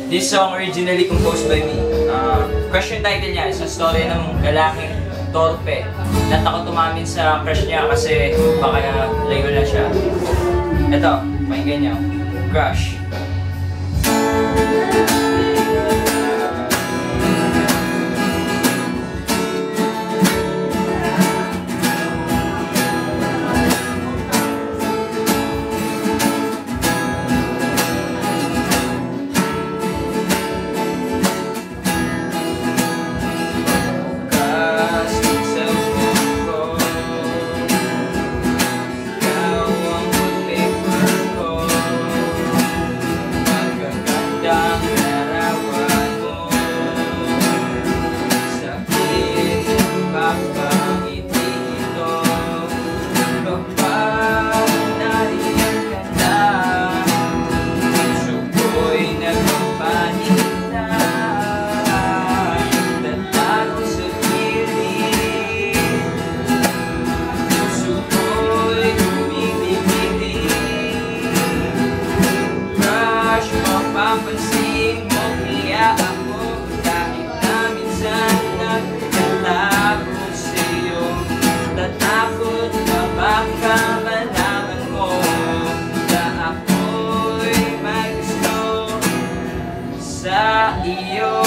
This song originally composed by me. Question title niya is ang story ng lalaking torpe na takot umamin sa crush niya kasi baka layo na siya. Ito, pakinggan niyo. Crush. Mapapansin mo kaya ako kahit na minsan nagtatago sa'yo. Tatakot na baka malaman mo na ako'y may gusto sa iyo.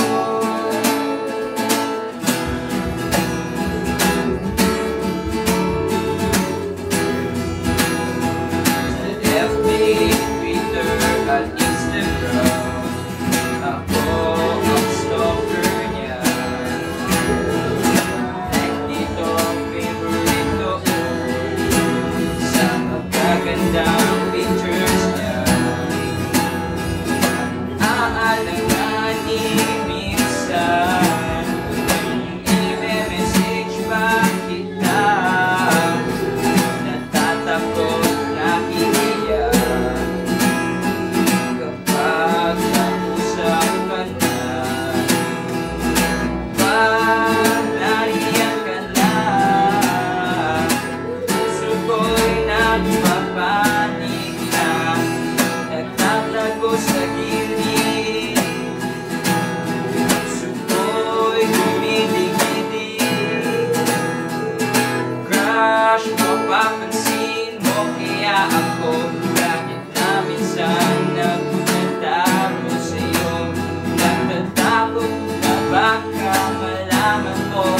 Mapapansin mo kaya ako kahit na minsan nagtatago sa'yo. Nagtatakot na baka malaman mo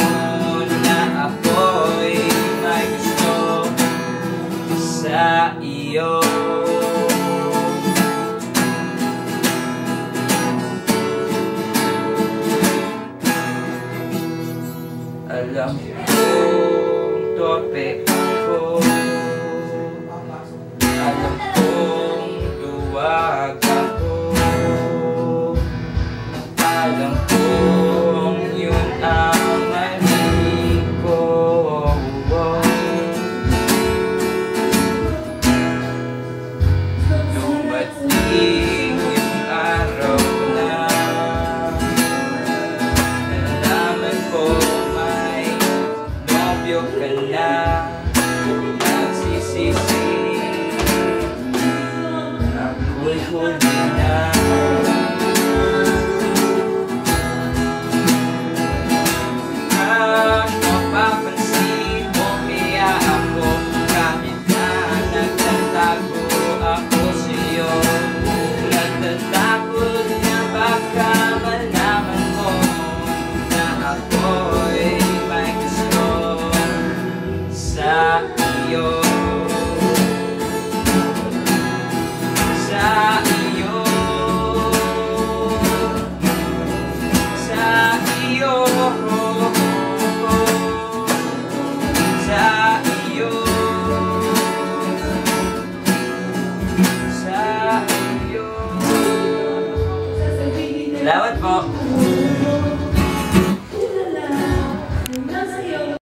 na ako'y may gusto sa iyo. Alam kong torpe ako, alam kong luwag ako, alam kong yun ang mali ko. Dumating yung araw na nalaman ko may nobyo ka na. Nagsisisi ako'y huli na. Mapapansin mo kaya ako kahit na nagtatago ako sa'yo. Nagtatakot na baka malaman mo na ako'y may gusto sa iyo. Sa iyo. Sa iyo. Sa iyo. Sa iyo. Salamat po.